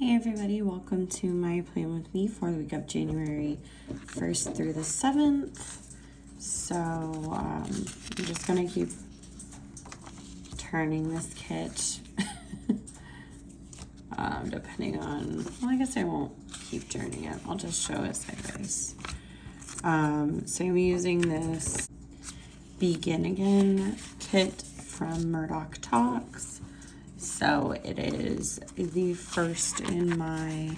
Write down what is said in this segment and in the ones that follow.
Hey everybody, welcome to my plan with me for the week of January 1st through the 7th. So I'm just going to keep turning this kit depending on, well, I guess I won't keep turning it. I'll just show it sideways. So I'm using this Begin Again kit from Murdock Talks. So it is the first in my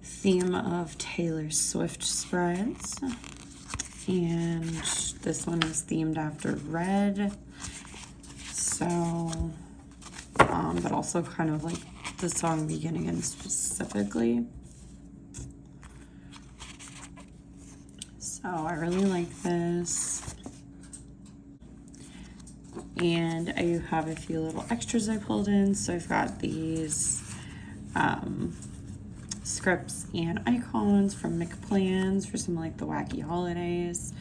theme of Taylor Swift spreads. And this one is themed after red. So, but also kind of like the song Begin Again specifically. So I really like this. And I have a few little extras I pulled in. So I've got these scripts and icons from McPlans for some like the wacky holidays.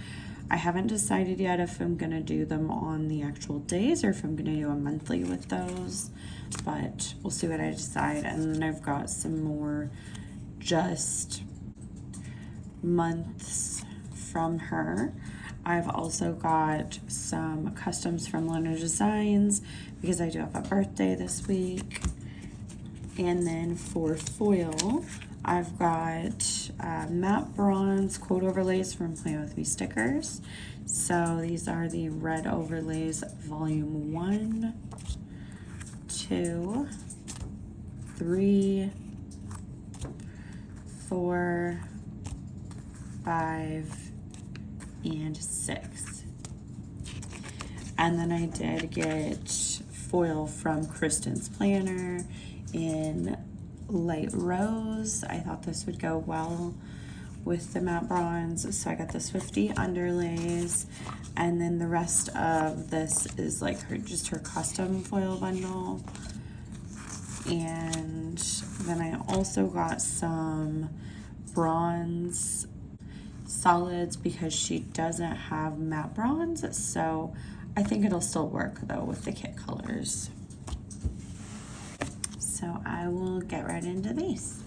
I haven't decided yet if I'm gonna do them on the actual days or if I'm gonna do a monthly with those, but we'll see what I decide. And then I've got some more just months from her. I've also got some customs from Luna Designs because I do have a birthday this week. And then for foil, I've got matte bronze quote overlays from Play With Me stickers. So these are the red overlays, volume 1, 2, 3, 4, 5, and 6. And then I did get foil from Kristen's planner in light rose. I thought this would go well with the matte bronze, so I got the 50 underlays, and then the rest of this is like just her custom foil bundle. And then I also got some bronze solids because she doesn't have matte bronze, so I think it'll still work though with the kit colors. So I will get right into these.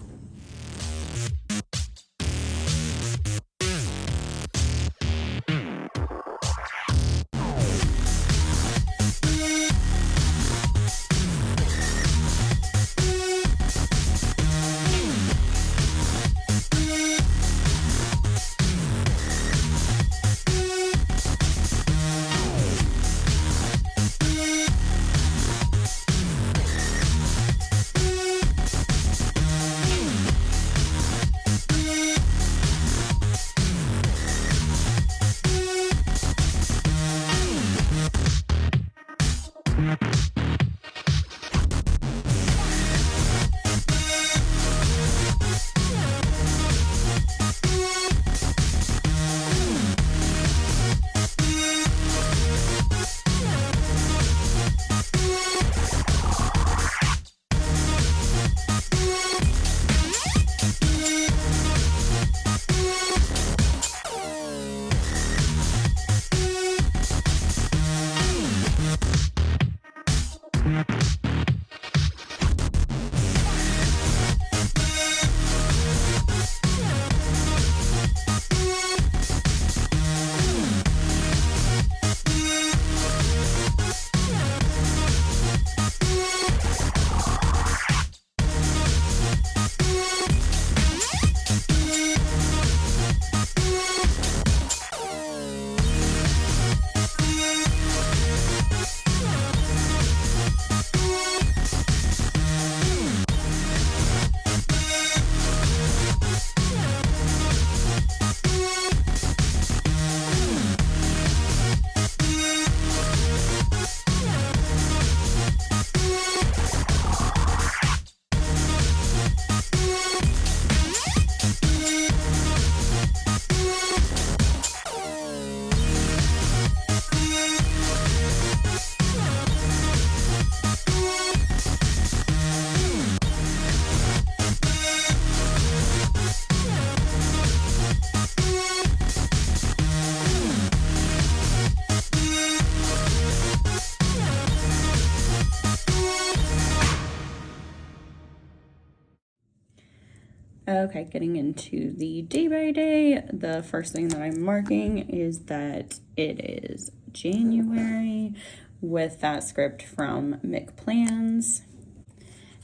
Okay, getting into the day by day, the first thing that I'm marking is that it is January with that script from McPlans.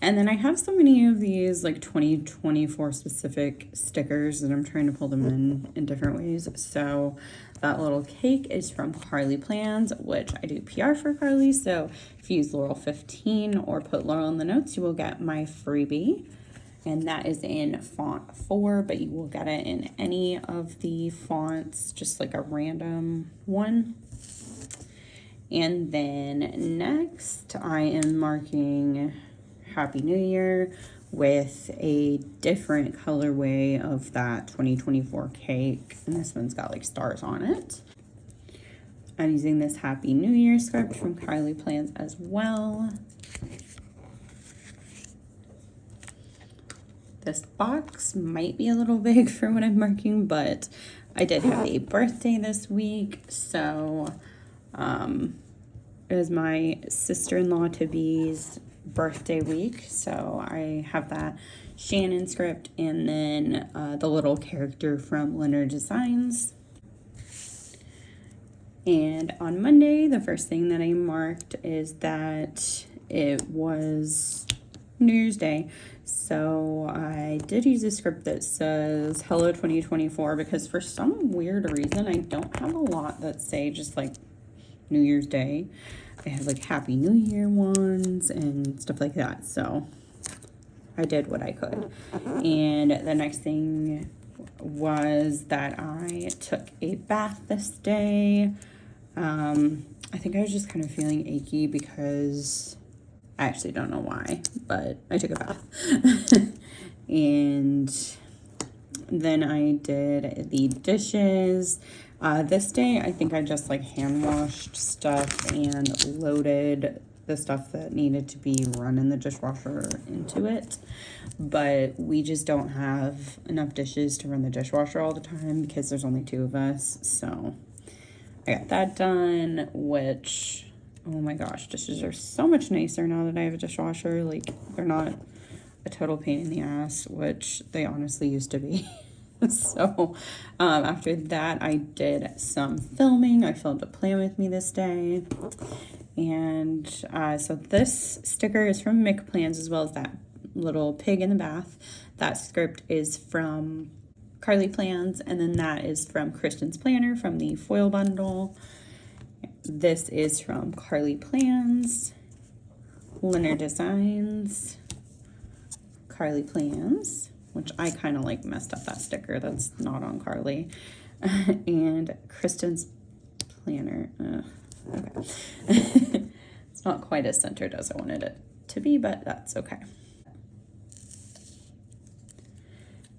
And then I have so many of these like 2024 specific stickers that I'm trying to pull them in different ways. So that little cake is from Carly Plans, which I do PR for Carly. So if you use Laurel 15 or put Laurel in the notes, you will get my freebie. And that is in font 4, but you will get it in any of the fonts, just like a random one. And then next I am marking Happy New Year with a different colorway of that 2024 cake. And this one's got like stars on it. I'm using this Happy New Year script from Carly Plans as well. This box might be a little big for what I'm marking, but I did have a birthday this week, so it was my sister-in-law-to-be's birthday week, so I have that Shannon script and then the little character from Leonard Designs. And on Monday, the first thing that I marked is that it was New Year's Day. So I did use a script that says Hello 2024 because for some weird reason I don't have a lot that say just like New Year's Day. I have like Happy New Year ones and stuff like that. So I did what I could. And the next thing was that I took a bath this day. I think I was just kind of feeling achy because I actually don't know why, but I took a bath. And then I did the dishes. This day, I think I just like hand washed stuff and loaded the stuff that needed to be run in the dishwasher into it. But we just don't have enough dishes to run the dishwasher all the time because there's only 2 of us. So I got that done, which... oh my gosh, dishes are so much nicer now that I have a dishwasher. Like, they're not a total pain in the ass, which they honestly used to be. So, after that, I did some filming. I filmed a Plan With Me this day. And so this sticker is from McPlans as well as that little pig in the bath. That script is from Carly Plans, and then that is from Kristen's Planner from the foil bundle. This is from Carly Plans, Leonard Designs, Carly Plans, which I kind of like messed up that sticker. That's not on Carly. And Kristen's Planner. Okay. It's not quite as centered as I wanted it to be, but that's okay.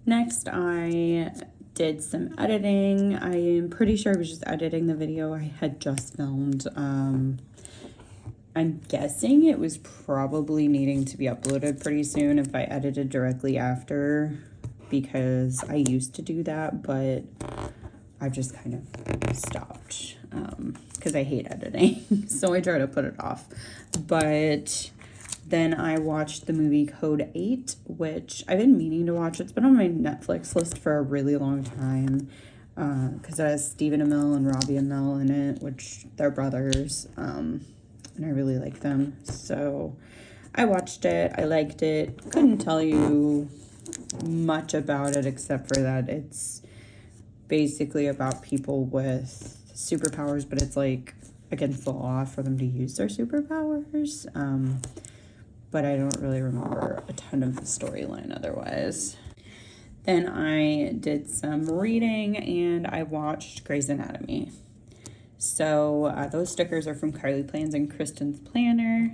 Next, I did some editing. I am pretty sure I was just editing the video I had just filmed. I'm guessing it was probably needing to be uploaded pretty soon if I edited directly after, because I used to do that, but I've just kind of stopped because I hate editing. So I try to put it off. But then I watched the movie Code 8, which I've been meaning to watch. It's been on my Netflix list for a really long time because it has Stephen Amell and Robbie Amell in it, which they're brothers, and I really like them. So I watched it. I liked it. Couldn't tell you much about it except for that it's basically about people with superpowers, but it's like against the law for them to use their superpowers. But I don't really remember a ton of the storyline otherwise. Then I did some reading and I watched Grey's Anatomy. So those stickers are from Carly Plans and Kristen's Planner.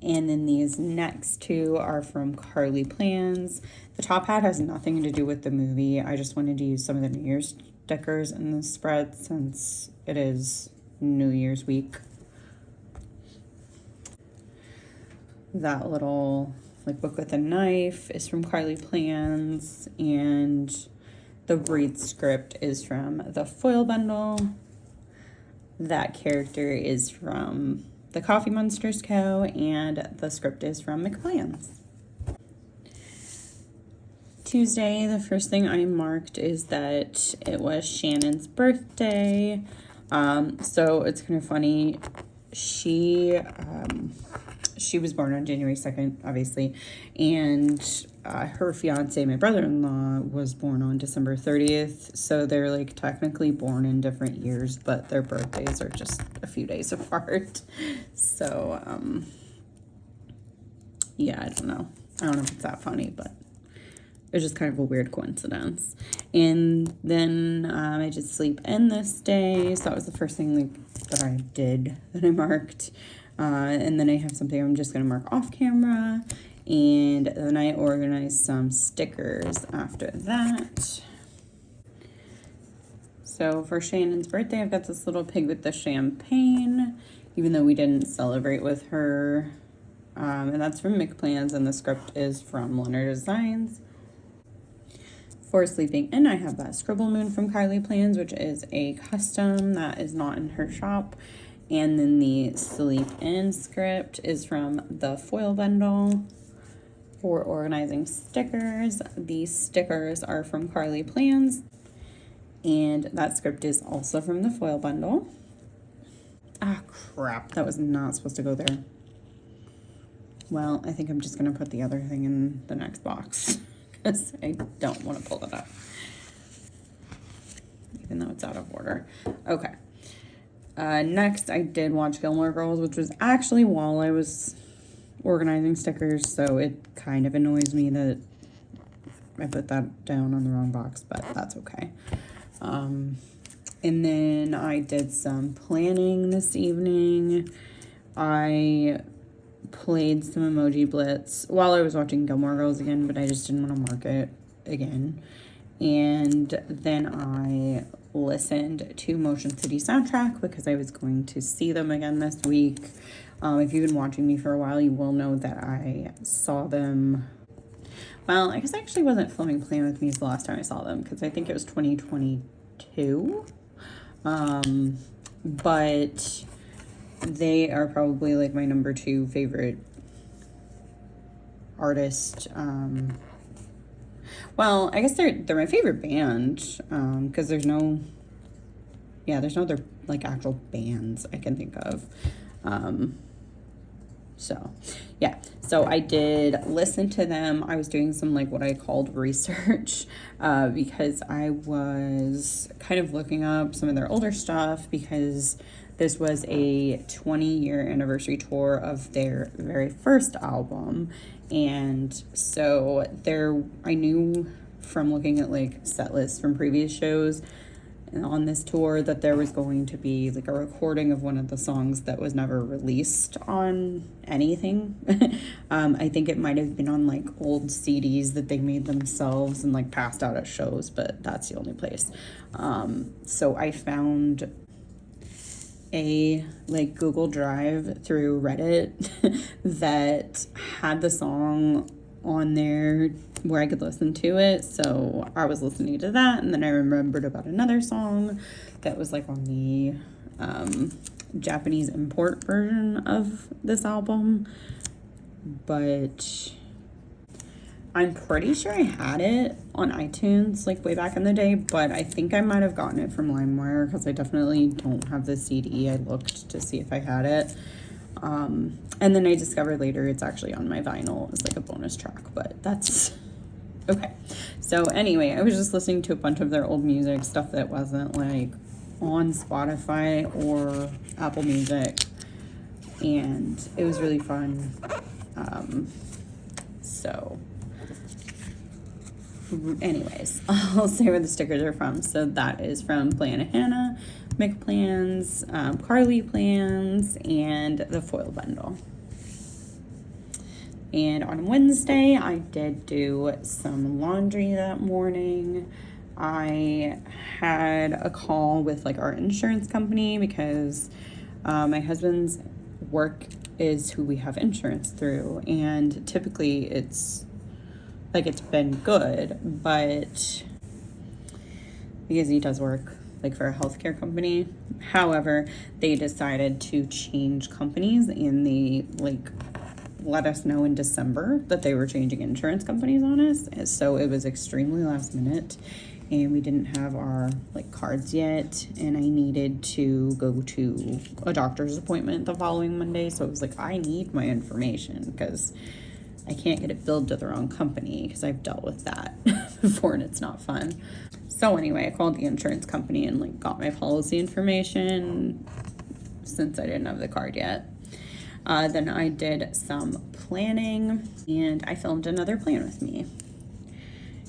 And then these next 2 are from Carly Plans. The top hat has nothing to do with the movie. I just wanted to use some of the New Year's stickers in the spread since it is New Year's week. That little like book with a knife is from Carly Plans, and the Breathe script is from the foil bundle. That character is from the Coffee Monsters Co., and the script is from McPlans. Tuesday, the first thing I marked is that it was Shannon's birthday. So it's kind of funny. She was born on January 2nd, obviously, and her fiance, my brother-in-law, was born on December 30th. So they're like technically born in different years, but their birthdays are just a few days apart. So yeah, I don't know if it's that funny, but it's just kind of a weird coincidence. And then I did sleep in this day, so that was the first thing that I did that I marked. And then I have something I'm just going to mark off camera. And then I organized some stickers after that. So for Shannon's birthday, I've got this little pig with the champagne, even though we didn't celebrate with her. And that's from McPlans, and the script is from Leonard Designs. For Sleeping In, I have that Scribble Moon from Kylie Plans, which is a custom that is not in her shop. And then the Sleep In script is from the Foil Bundle. For organizing stickers, these stickers are from Kylie Plans, and that script is also from the Foil Bundle. Ah, crap, that was not supposed to go there. Well, I think I'm just going to put the other thing in the next box because I don't want to pull it up, even though it's out of order. Okay. Next, I did watch Gilmore Girls, which was actually while I was organizing stickers, so it kind of annoys me that I put that down on the wrong box, but that's okay. And then I did some planning this evening. I played some Emoji Blitz while I was watching Gilmore Girls again, but I just didn't want to mark it again. And then I listened to Motion City Soundtrack because I was going to see them again this week. If you've been watching me for a while, you will know that I saw them. Well, I guess I actually wasn't filming Plan With Me the last time I saw them because I think it was 2022. But they are probably like my number 2 favorite artist. Well, I guess they're my favorite band because there's no other like actual bands I can think of. So I did listen to them. I was doing some like what I called research because I was kind of looking up some of their older stuff because this was a 20-year anniversary tour of their very first album. And so I knew from looking at like set lists from previous shows on this tour that there was going to be like a recording of one of the songs that was never released on anything. I think it might have been on like old CDs that they made themselves and like passed out at shows, but that's the only place. So I found a like Google Drive through Reddit that had the song on there where I could listen to it. So I was listening to that, and then I remembered about another song that was like on the Japanese import version of this album, but I'm pretty sure I had it on iTunes like way back in the day, but I think I might have gotten it from LimeWire because I definitely don't have the CD. I looked to see if I had it. And then I discovered later it's actually on my vinyl as like a bonus track, but that's okay. So anyway, I was just listening to a bunch of their old music, stuff that wasn't like on Spotify or Apple Music, and it was really fun. So anyways, I'll say where the stickers are from. So that is from Plan Hannah, McPlans, Carly Plans, and the Foil Bundle. And on Wednesday, I did do some laundry that morning. I had a call with like our insurance company because my husband's work is who we have insurance through, and typically it's been good, but because he does work like for a healthcare company. However, they decided to change companies, and they like let us know in December that they were changing insurance companies on us. And so it was extremely last minute, and we didn't have our like cards yet, and I needed to go to a doctor's appointment the following Monday. So it was like, I need my information because I can't get it billed to the wrong company, because I've dealt with that before and it's not fun. So anyway, I called the insurance company and like got my policy information since I didn't have the card yet. Then I did some planning, and I filmed another plan with me.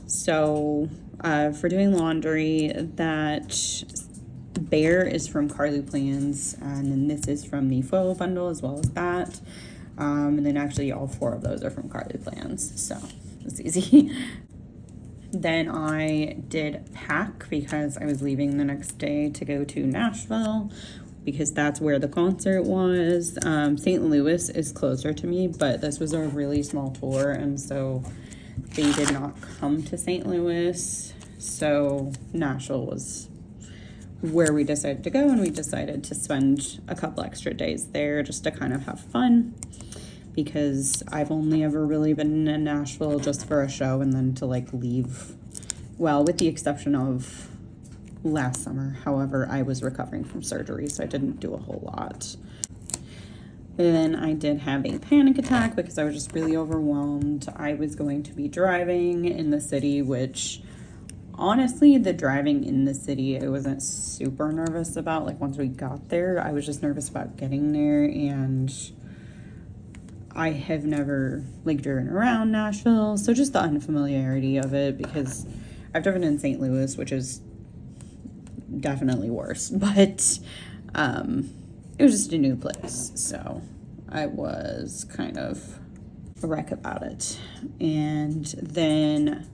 So for doing laundry, that bear is from Carly Plans, and then this is from the foil bundle as well as that. And then actually all 4 of those are from Carly Plans, so it's easy. Then I did pack because I was leaving the next day to go to Nashville, because that's where the concert was. St. Louis is closer to me, but this was a really small tour, and so they did not come to St. Louis. So Nashville was where we decided to go, and we decided to spend a couple extra days there just to kind of have fun, because I've only ever really been in Nashville just for a show and then to like leave, well, with the exception of last summer. However, I was recovering from surgery, so I didn't do a whole lot. Then I did have a panic attack because I was just really overwhelmed. I was going to be driving in the city, which honestly, the driving in the city, I wasn't super nervous about. Like once we got there, I was just nervous about getting there, and I have never like driven around Nashville, so just the unfamiliarity of it, because I've driven in St. Louis, which is definitely worse, but it was just a new place, so I was kind of a wreck about it. And then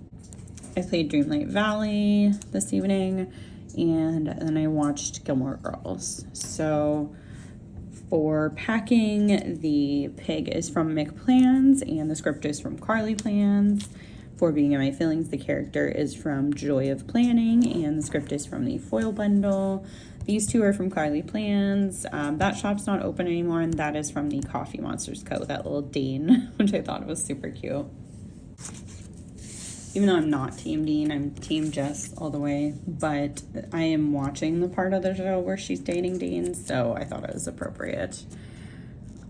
I played Dreamlight Valley this evening, and then I watched Gilmore Girls. So for packing, the pig is from Mick Plans and the script is from Carly Plans. For Being in My Feelings, the character is from Joy of Planning and the script is from the Foil Bundle. These 2 are from Carly Plans. That shop's not open anymore, and that is from the Coffee Monsters Co., that little Dean, which I thought was super cute. Even though I'm not Team Dean, I'm Team Jess all the way, but I am watching the part of the show where she's dating Dean, so I thought it was appropriate.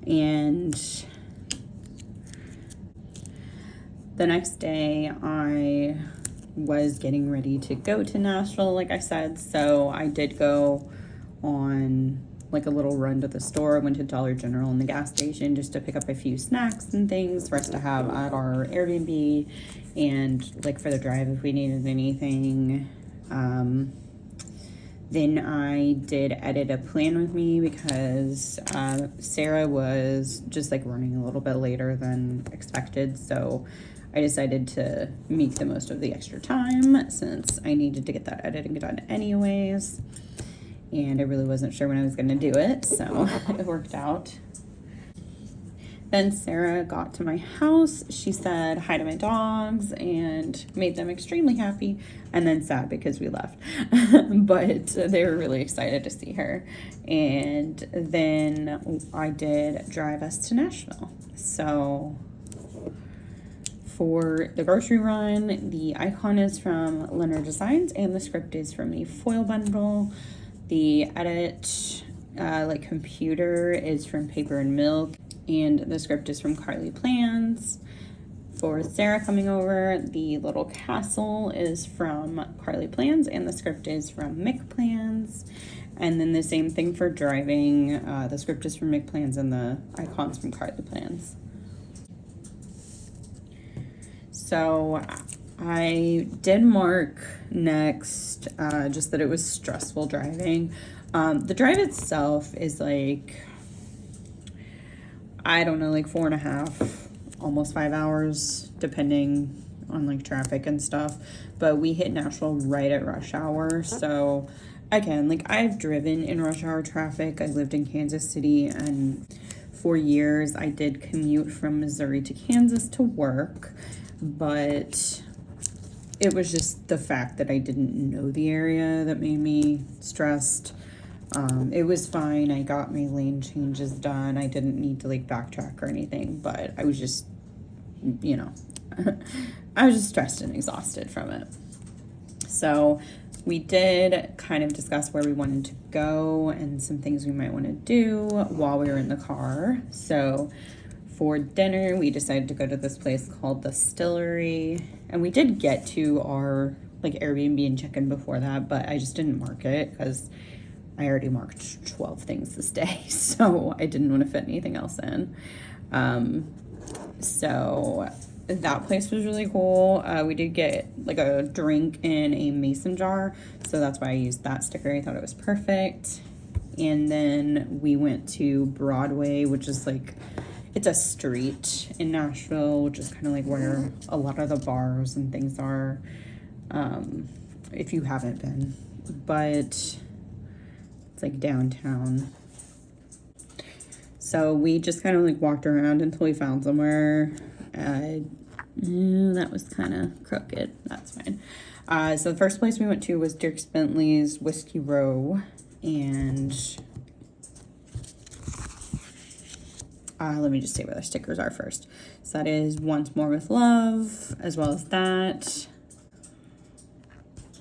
And the next day, I was getting ready to go to Nashville, like I said, so I did go on like a little run to the store. I went to Dollar General and the gas station just to pick up a few snacks and things for us to have at our Airbnb, and like for the drive if we needed anything. Then I did edit a plan with me because Sarah was just like running a little bit later than expected, so I decided to make the most of the extra time since I needed to get that editing done anyways, and I really wasn't sure when I was going to do it, so it worked out. Then Sarah got to my house. She said hi to my dogs and made them extremely happy, and then sad because we left. But they were really excited to see her. And then I did drive us to Nashville. So for the grocery run, the icon is from Leonard Designs and the script is from the Foil Bundle. The edit computer is from Paper and Milk, and the script is from Carly Plans. For Sarah coming over, the little castle is from Carly Plans and the script is from Mick Plans. And then the same thing for driving, the script is from Mick Plans and the icon's from Carly Plans. So I did mark next just that it was stressful driving. The drive itself is like, I don't know, like 4.5, almost 5 hours, depending on like traffic and stuff. But we hit Nashville right at rush hour. So again, like I've driven in rush hour traffic. I lived in Kansas City, and for years I did commute from Missouri to Kansas to work. But it was just the fact that I didn't know the area that made me stressed. It was fine. I got my lane changes done. I didn't need to like backtrack or anything, but I was just, you know, I was just stressed and exhausted from it. So we did kind of discuss where we wanted to go and some things we might want to do while we were in the car. So for dinner, we decided to go to this place called the Stillery, and we did get to our like Airbnb and check-in before that, but I just didn't mark it because I already marked 12 things this day, so I didn't want to fit anything else in. So that place was really cool. We did get like a drink in a mason jar, so that's why I used that sticker. I thought it was perfect. And then we went to Broadway, which is like, it's a street in Nashville, which is kind of like where a lot of the bars and things are, if you haven't been. But it's like downtown. So we just kind of like walked around until we found somewhere. That was kind of crooked. That's fine. So the first place we went to was Dierks Bentley's Whiskey Row. And let me just say where the stickers are first. So that is Once More with Love, as well as that.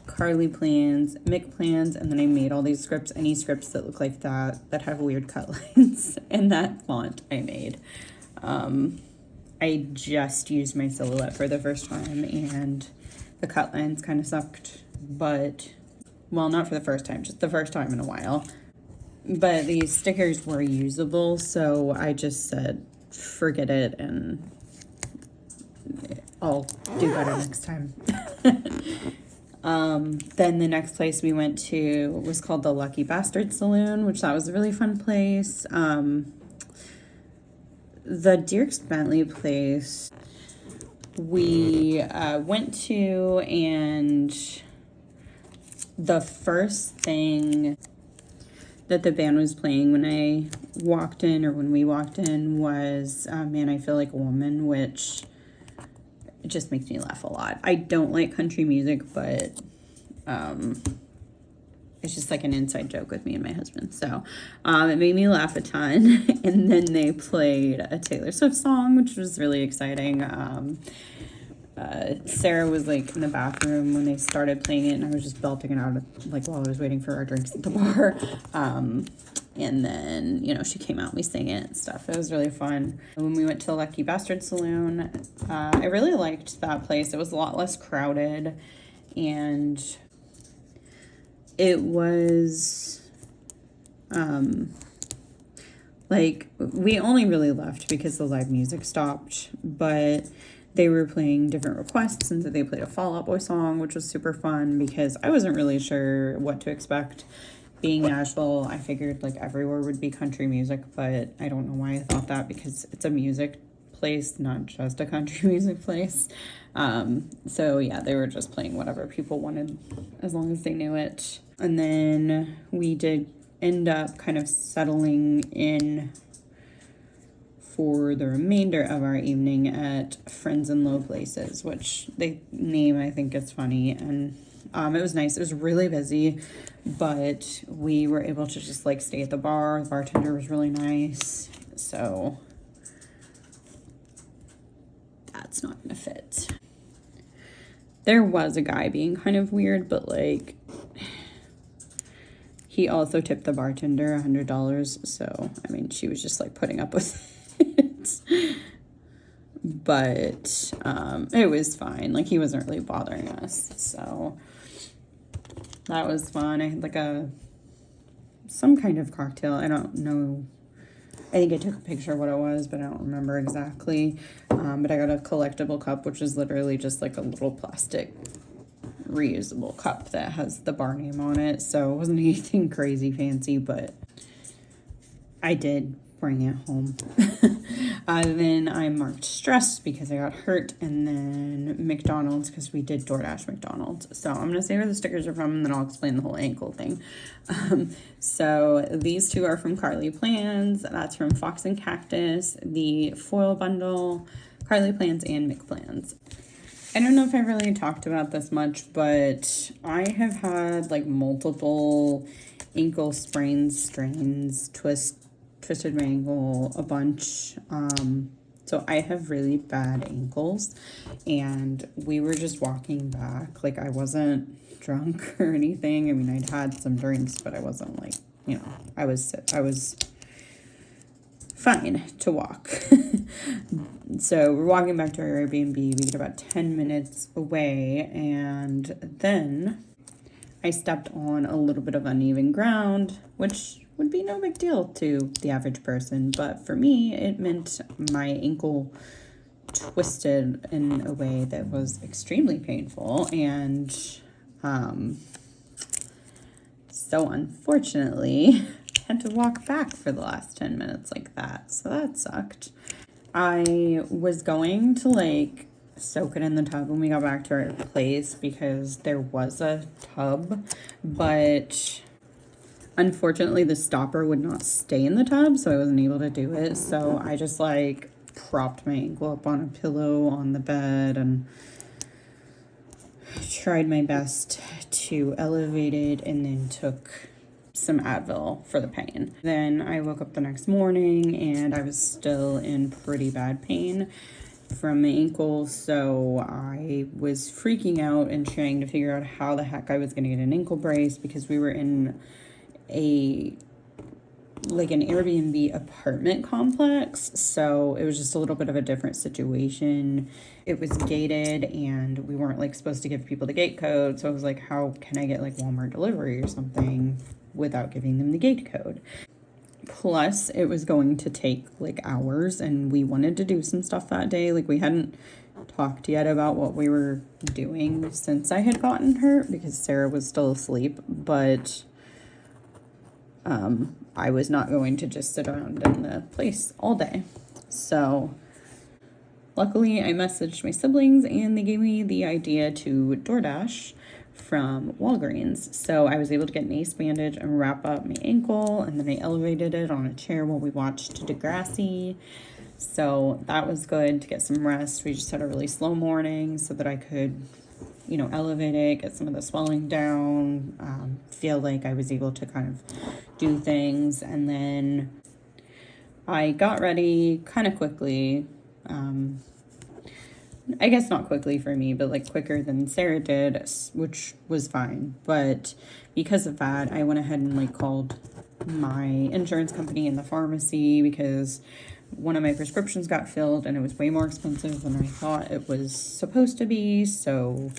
Carly plans, Mick plans, and then I made all these scripts, any scripts that look like that have weird cut lines, and that font I made. I just used my silhouette for the first time, and the cut lines kind of sucked, but, well, not for the first time, just the first time in a while. But these stickers were usable, so I just said, forget it, and I'll do better next time. Then the next place we went to was called the Lucky Bastard Saloon, which that was a really fun place. The Dierks Bentley place we went to, and the first thing that the band was playing when I walked in, or when we walked in, was Man, I Feel Like a Woman, which it just makes me laugh a lot. I don't like country music, but it's just like an inside joke with me and my husband. So it made me laugh a ton. And then they played a Taylor Swift song, which was really exciting. Sarah was like in the bathroom when they started playing it, and I was just belting it out like while I was waiting for our drinks at the bar. And then, you know, she came out and we sang it and stuff. It was really fun. When we went to the Lucky Bastard Saloon, I really liked that place. It was a lot less crowded, and it was, like, we only really left because the live music stopped, but they were playing different requests, and so they played a Fall Out Boy song, which was super fun because I wasn't really sure what to expect. Being Nashville, I figured like everywhere would be country music, but I don't know why I thought that, because it's a music place, not just a country music place. So yeah, they were just playing whatever people wanted as long as they knew it. And then we did end up kind of settling in for the remainder of our evening at Friends in Low Places, which the name I think is funny, and it was nice. It was really busy, but we were able to just like stay at the bar. The bartender was really nice, so that's not gonna fit. There was a guy being kind of weird, but like he also tipped the bartender $100, so I mean she was just like putting up with it. But it was fine. Like, he wasn't really bothering us, so that was fun. I had like some kind of cocktail. I don't know. I think I took a picture of what it was, but I don't remember exactly. But I got a collectible cup, which is literally just like a little plastic reusable cup that has the bar name on it. So it wasn't anything crazy fancy, but I did bring it home. Then I marked stressed because I got hurt, and then McDonald's because we did DoorDash McDonald's. So I'm going to say where the stickers are from, and then I'll explain the whole ankle thing. So these two are from Carly Plans. That's from Fox and Cactus, the foil bundle, Carly Plans, and Mick Plans. I don't know if I really talked about this much, but I have had like multiple ankle sprains, strains, twisted my ankle a bunch. So I have really bad ankles, and we were just walking back. Like, I wasn't drunk or anything. I mean, I'd had some drinks, but I wasn't like, you know, I was fine to walk. So we're walking back to our Airbnb. We get about 10 minutes away, and then I stepped on a little bit of uneven ground, which would be no big deal to the average person, but for me, it meant my ankle twisted in a way that was extremely painful, and so unfortunately, I had to walk back for the last 10 minutes like that, so that sucked. I was going to like soak it in the tub when we got back to our place because there was a tub, but unfortunately the stopper would not stay in the tub, so I wasn't able to do it. So I just like propped my ankle up on a pillow on the bed and tried my best to elevate it, and then took some Advil for the pain. Then I woke up the next morning and I was still in pretty bad pain from my ankle, so I was freaking out and trying to figure out how the heck I was going to get an ankle brace, because we were in an Airbnb apartment complex, so it was just a little bit of a different situation. It was gated, and we weren't like supposed to give people the gate code, so I was like, how can I get like Walmart delivery or something without giving them the gate code? Plus, it was going to take like hours, and we wanted to do some stuff that day. Like, we hadn't talked yet about what we were doing since I had gotten hurt, because Sarah was still asleep, but I was not going to just sit around in the place all day. So luckily I messaged my siblings, and they gave me the idea to DoorDash from Walgreens. So I was able to get an ace bandage and wrap up my ankle, and then I elevated it on a chair while we watched Degrassi. So that was good to get some rest. We just had a really slow morning so that I could, you know, elevate it, get some of the swelling down, feel like I was able to kind of do things. And then I got ready kind of quickly. I guess not quickly for me, but like quicker than Sarah did, which was fine. But because of that, I went ahead and like called my insurance company and the pharmacy, because one of my prescriptions got filled and it was way more expensive than I thought it was supposed to be. So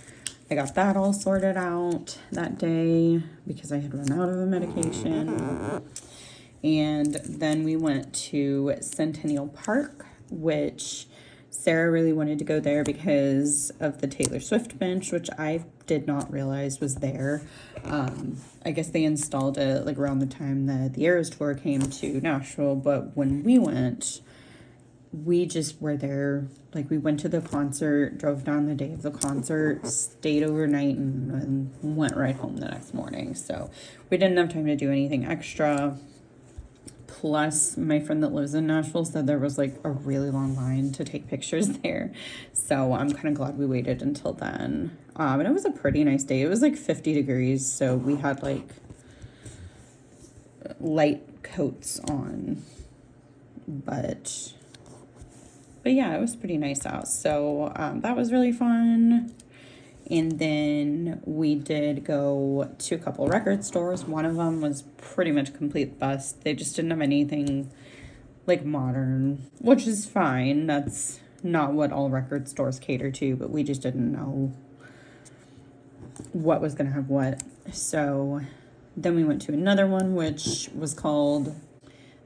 I got that all sorted out that day because I had run out of a medication. And then we went to Centennial Park, which Sarah really wanted to go there because of the Taylor Swift bench, which I did not realize was there. I guess they installed it like around the time that the Eras Tour came to Nashville, but when we went, we just were there. Like, we went to the concert, drove down the day of the concert, stayed overnight, and went right home the next morning. So we didn't have time to do anything extra. Plus, my friend that lives in Nashville said there was like a really long line to take pictures there. So I'm kind of glad we waited until then. And it was a pretty nice day. It was like 50 degrees. So we had like light coats on. But yeah, it was pretty nice out. So that was really fun. And then we did go to a couple record stores. One of them was pretty much complete bust. They just didn't have anything like modern, which is fine. That's not what all record stores cater to, but we just didn't know what was going to have what. So then we went to another one, which was called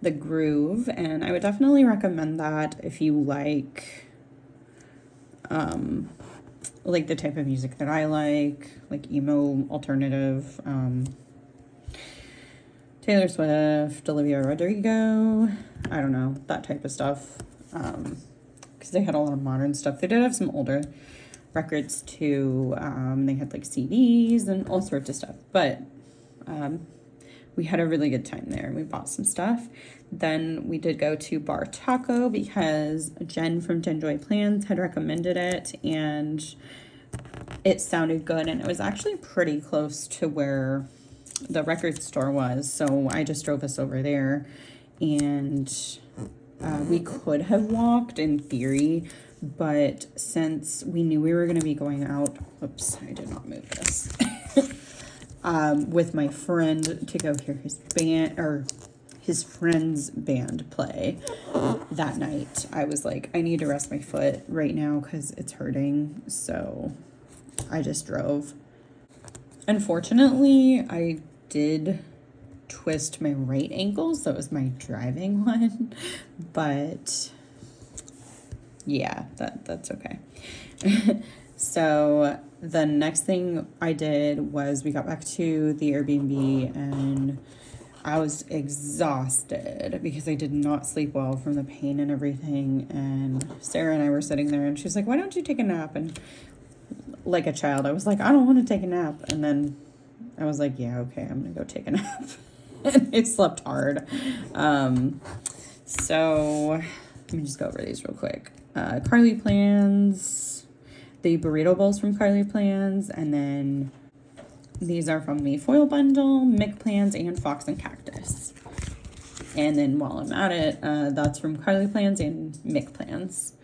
The Groove. And I would definitely recommend that if you like the type of music that I like emo, alternative, Taylor Swift, Olivia Rodrigo, I don't know, that type of stuff, because they had a lot of modern stuff. They did have some older records too. They had like CDs and all sorts of stuff, but we had a really good time there. We bought some stuff. Then we did go to Bar Taco because Jen from Enjoy Plans had recommended it, and it sounded good, and it was actually pretty close to where the record store was. So I just drove us over there, and we could have walked in theory, but since we knew we were going to be going out, oops, I did not move this, with my friend to go hear his band, or his friend's band play that night, I was like, I need to rest my foot right now because it's hurting. So I just drove. Unfortunately, I did twist my right ankle, so it was my driving one, but yeah, that's okay. So the next thing I did was we got back to the Airbnb, and I was exhausted because I did not sleep well from the pain and everything. And Sarah and I were sitting there, and she was like, why don't you take a nap? And like a child, I was like, I don't want to take a nap. And then I was like, yeah, okay, I'm gonna go take a nap. And I slept hard. So let me just go over these real quick. Carly Plans, the burrito bowls from Carly Plans, and then these are from the foil bundle, Mick Plans, and Fox and Cactus. And then while I'm at it, that's from Carly Plans and Mick Plans.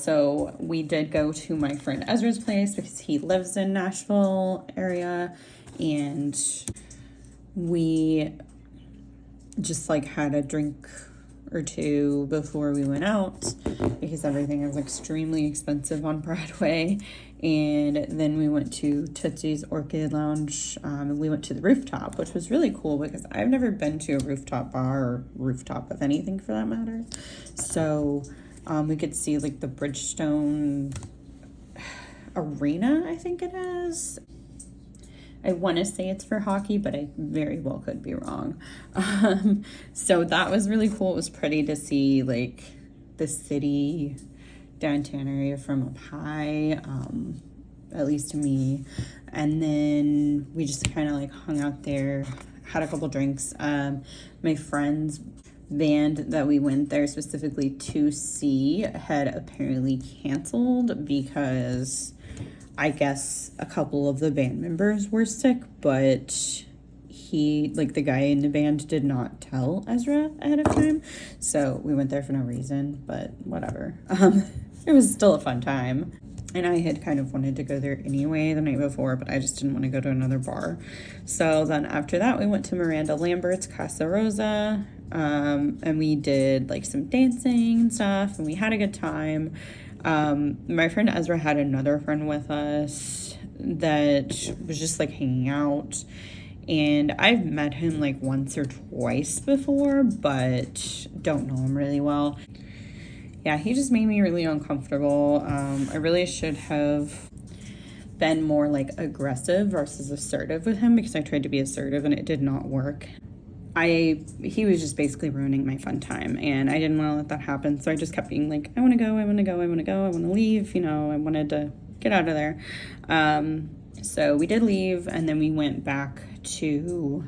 So we did go to my friend Ezra's place because he lives in Nashville area, and we just like had a drink or two before we went out because everything is extremely expensive on Broadway. And then we went to Tootsie's Orchid Lounge. And we went to the rooftop, which was really cool because I've never been to a rooftop bar or rooftop of anything for that matter. So we could see like the Bridgestone Arena, I think it is. I want to say it's for hockey, but I very well could be wrong. So that was really cool. It was pretty to see like the city downtown area from up high, at least to me. And then we just kind of like hung out there, had a couple drinks. My friend's band that we went there specifically to see had apparently canceled because I guess a couple of the band members were sick, but he, like the guy in the band, did not tell Ezra ahead of time. So we went there for no reason, but whatever. It was still a fun time. And I had kind of wanted to go there anyway the night before, but I just didn't want to go to another bar. So then after that, we went to Miranda Lambert's Casa Rosa, and we did like some dancing and stuff, and we had a good time. My friend Ezra had another friend with us that was just like hanging out, and I've met him like once or twice before, but don't know him really well. Yeah, he just made me really uncomfortable. I really should have been more like aggressive versus assertive with him because I tried to be assertive and it did not work. He was just basically ruining my fun time, and I didn't want to let that happen. So I just kept being like, I want to go, I want to go, I want to go, I want to leave. You know, I wanted to get out of there. So we did leave, and then we went back to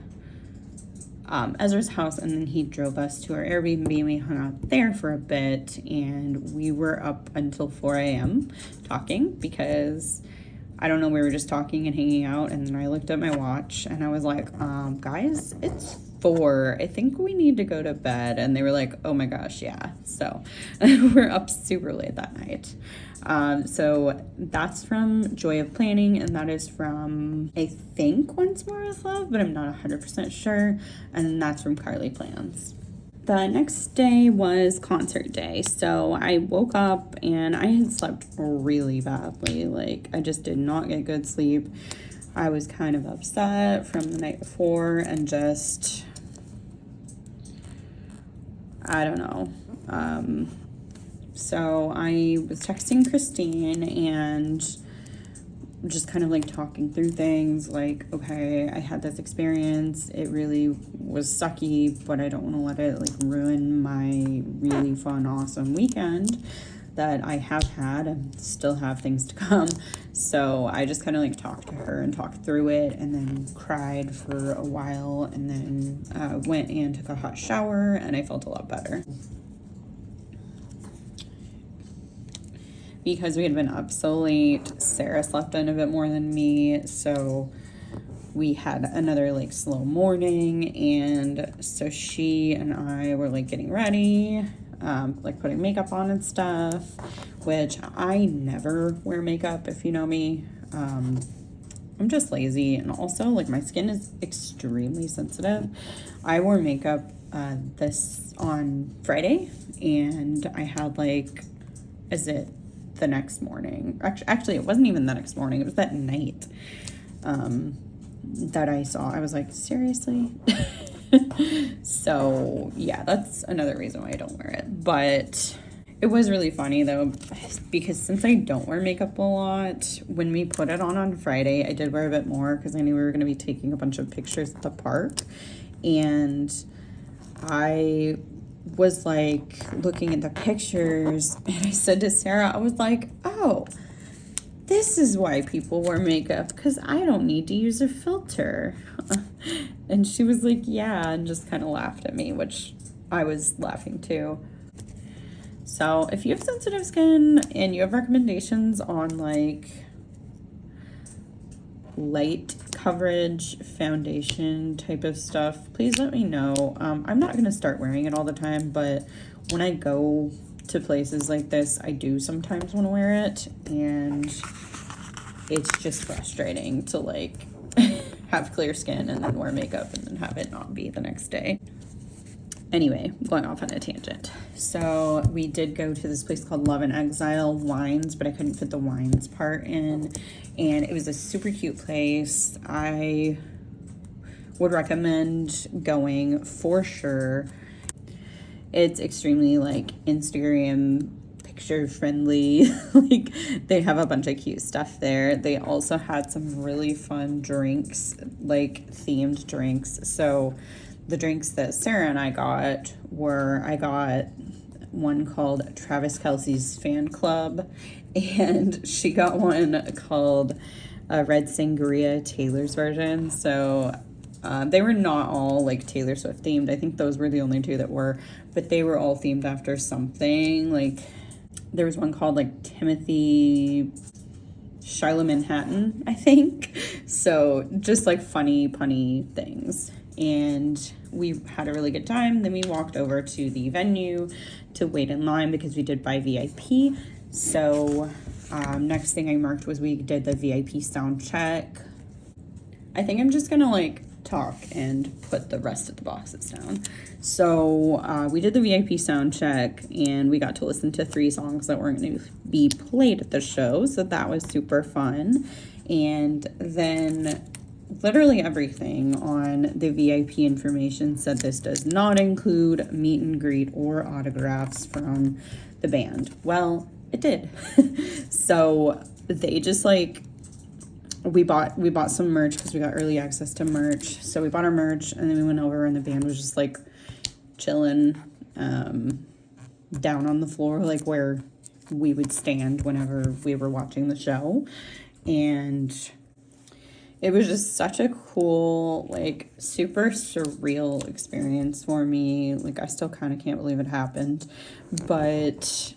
Ezra's house, and then he drove us to our Airbnb, and we hung out there for a bit, and we were up until 4 a.m. talking because I don't know, we were just talking and hanging out, and then I looked at my watch and I was like, guys, it's 4. I think we need to go to bed. And they were like, oh my gosh, yeah. So we're up super late that night. So that's from Joy of Planning, and that is from, I think, Once More With Love, but I'm not 100% sure. And that's from Carly Plans. The next day was concert day, so I woke up and I had slept really badly. Like, I just did not get good sleep. I was kind of upset from the night before and just, I don't know. So I was texting Christine and just kind of like talking through things like, okay, I had this experience. It really was sucky, but I don't want to let it like ruin my really fun, awesome weekend that I have had and still have things to come. So I just kind of like talked to her and talked through it, and then cried for a while, and then went and took a hot shower, and I felt a lot better. Because we had been up so late, Sarah slept in a bit more than me, so we had another like slow morning, and so she and I were like getting ready, like putting makeup on and stuff, which I never wear makeup if you know me. I'm just lazy, and also like my skin is extremely sensitive. I wore makeup this on Friday, and I had like, is it the next morning? Actually, it wasn't even the next morning. It was that night that I saw. I was like, seriously? So yeah, that's another reason why I don't wear it. But it was really funny though, because since I don't wear makeup a lot, when we put it on Friday, I did wear a bit more because I knew we were going to be taking a bunch of pictures at the park. And I was like looking at the pictures, and I said to Sarah, I was like, oh, this is why people wear makeup, because I don't need to use a filter. And she was like, yeah, and just kind of laughed at me, which I was laughing too. So if you have sensitive skin and you have recommendations on like light coverage foundation type of stuff, please let me know. I'm not going to start wearing it all the time, but when I go to places like this, I do sometimes want to wear it, and it's just frustrating to like have clear skin and then wear makeup and then have it not be the next day. Anyway, going off on a tangent. So we did go to this place called Love and Exile Wines, but I couldn't fit the wines part in. And it was a super cute place. I would recommend going for sure. It's extremely like Instagram picture friendly. Like they have a bunch of cute stuff there. They also had some really fun drinks, like themed drinks. So the drinks that Sarah and I got were, I got one called Travis Kelce's Fan Club, and she got one called Red Sangria, Taylor's version. So they were not all like Taylor Swift themed. I think those were the only two that were, but they were all themed after something. Like there was one called like Timothy Shiloh Manhattan, I think. So just like funny, punny things. And we had a really good time. Then we walked over to the venue to wait in line because we did buy VIP. So next thing I marked was we did the VIP sound check. I think I'm just gonna like talk and put the rest of the boxes down. So we did the VIP sound check, and we got to listen to 3 songs that weren't going to be played at the show. So that was super fun. And then literally everything on the VIP information said this does not include meet and greet or autographs from the band. Well, it did. So they just like, we bought some merch because we got early access to merch. So we bought our merch, and then we went over, and the band was just like chilling down on the floor, like where we would stand whenever we were watching the show. And it was just such a cool, like, super surreal experience for me. Like, I still kind of can't believe it happened. But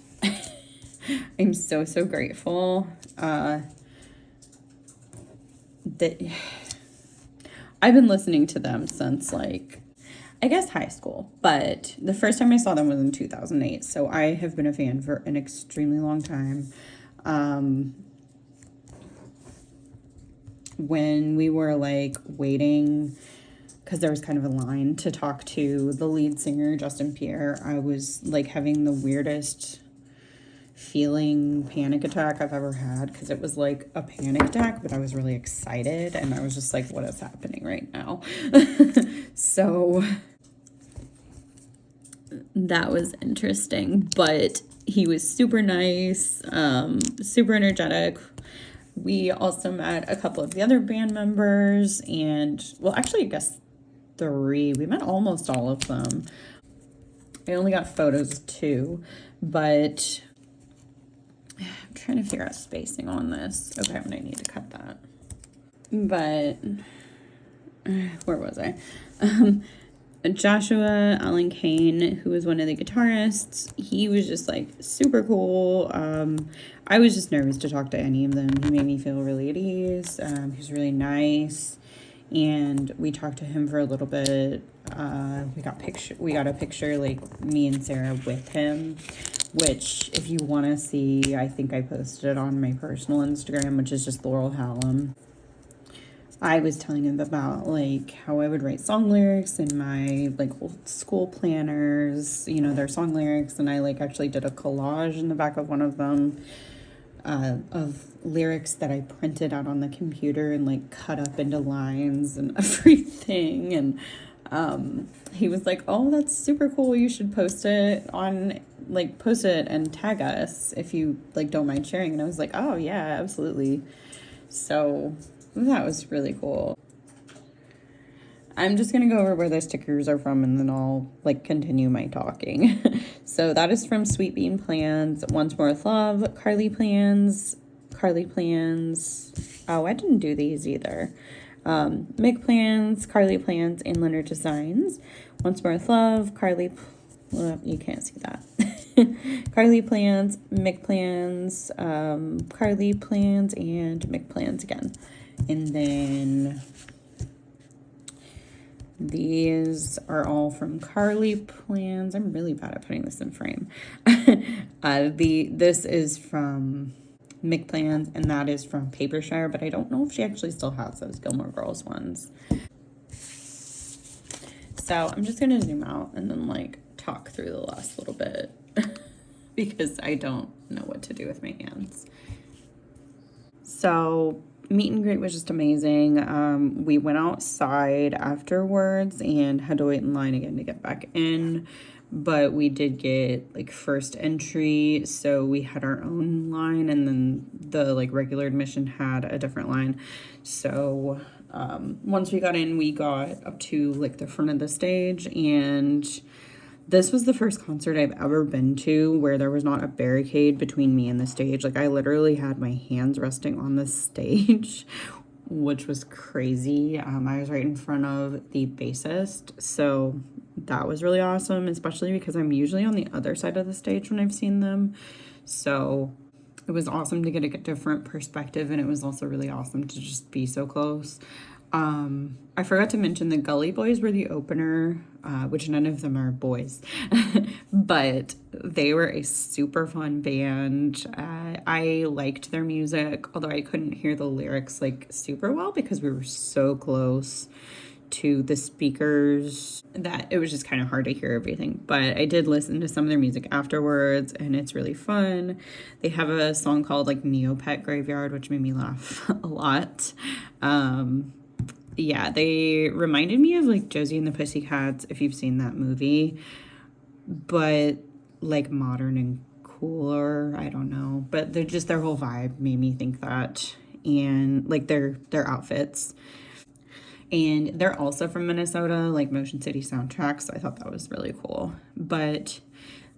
I'm so, so grateful that I've been listening to them since, like, I guess high school. But the first time I saw them was in 2008. So I have been a fan for an extremely long time. When we were like waiting, because there was kind of a line to talk to the lead singer, Justin Pierre, I was like having the weirdest panic attack I've ever had, because it was like a panic attack, but I was really excited, and I was just like, what is happening right now? So that was interesting, but he was super nice, super energetic. We also met a couple of the other band members, and, well, actually, I guess 3. We met almost all of them. I only got photos of 2, but I'm trying to figure out spacing on this. Okay, I'm going to need to cut that. But, where was I? Joshua Allen Kane, who was one of the guitarists, he was just like super cool. I was just nervous to talk to any of them. He made me feel really at ease. He was really nice. and we talked to him for a little bit. We got a picture, like me and Sarah with him, which if you want to see, I think I posted it on my personal Instagram, which is just Laurel Hallam. I was telling him about like how I would write song lyrics in my like old school planners, you know, their song lyrics, and I like actually did a collage in the back of one of them of lyrics that I printed out on the computer and like cut up into lines and everything. And he was like, "Oh, that's super cool. You should post it and tag us if you like don't mind sharing." And I was like, "Oh yeah, absolutely." So that was really cool. I'm just going to go over where the stickers are from and then I'll like continue my talking. So that is from Sweet Bean Plans, Once More with Love, Carly Plans. Oh, I didn't do these either. Mick Plans, Carly Plans, and Leonard Designs. Once More with Love, you can't see that. Carly Plans, Mick Plans, Carly Plans, and Mick Plans again. And then these are all from Carly Plans. I'm really bad at putting this in frame. This is from Mick Plans, and that is from Papershire, but I don't know if she actually still has those Gilmore Girls ones. So I'm just gonna zoom out and then like talk through the last little bit because I don't know what to do with my hands. So meet and greet was just amazing. We went outside afterwards and had to wait in line again to get back in, but we did get like first entry, so we had our own line, and then the like regular admission had a different line. So once we got in, we got up to like the front of the stage, and this was the first concert I've ever been to where there was not a barricade between me and the stage. Like, I literally had my hands resting on the stage, which was crazy. I was right in front of the bassist, so that was really awesome, especially because I'm usually on the other side of the stage when I've seen them. So it was awesome to get a different perspective, and it was also really awesome to just be so close. I forgot to mention the Gully Boys were the opener, which none of them are boys, but they were a super fun band. I liked their music, although I couldn't hear the lyrics like super well because we were so close to the speakers that it was just kind of hard to hear everything. But I did listen to some of their music afterwards, and it's really fun. They have a song called like Neopet Graveyard, which made me laugh a lot. Yeah, they reminded me of like Josie and the Pussycats, if you've seen that movie, but like modern and cooler. I don't know, but they're just, their whole vibe made me think that, and like their outfits. And they're also from Minnesota, like Motion City Soundtrack, so I thought that was really cool. But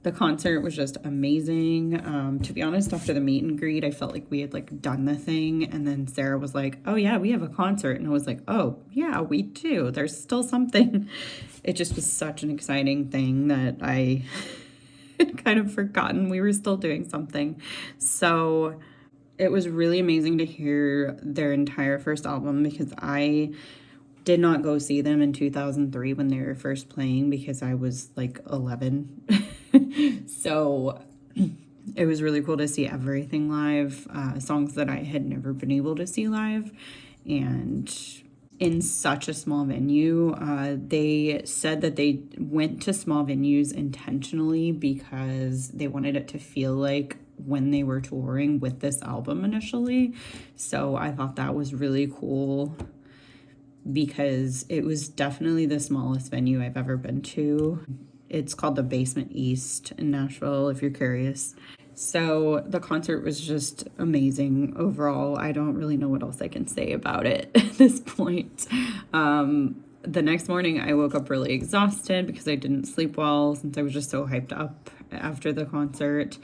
the concert was just amazing. To be honest, after the meet and greet, I felt like we had like done the thing, and then Sarah was like, "Oh yeah, we have a concert," and I was like, "Oh yeah, we do. There's still something." It just was such an exciting thing that I had kind of forgotten we were still doing something. So it was really amazing to hear their entire first album, because I did not go see them in 2003 when they were first playing because I was like 11. So it was really cool to see everything live, songs that I had never been able to see live, and in such a small venue. They said that they went to small venues intentionally because they wanted it to feel like when they were touring with this album initially. So I thought that was really cool, because it was definitely the smallest venue I've ever been to. It's called the Basement East in Nashville, if you're curious. So the concert was just amazing overall. I don't really know what else I can say about it at this point. The next morning I woke up really exhausted because I didn't sleep well since I was just so hyped up after the concert.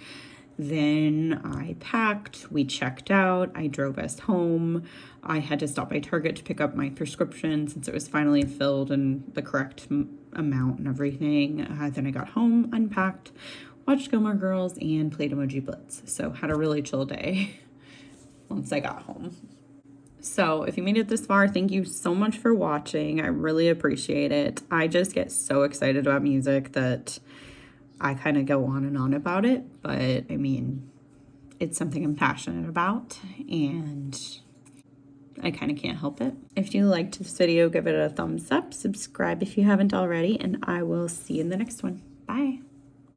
Then I packed, we checked out, I drove us home. I had to stop by Target to pick up my prescription since it was finally filled and the correct amount and everything. Then I got home, unpacked, watched Gilmore Girls, and played Emoji Blitz. So had a really chill day once I got home. So if you made it this far, thank you so much for watching. I really appreciate it. I just get so excited about music that I kind of go on and on about it. But I mean, it's something I'm passionate about and I kind of can't help it. If you liked this video, give it a thumbs up, subscribe if you haven't already, and I will see you in the next one. Bye.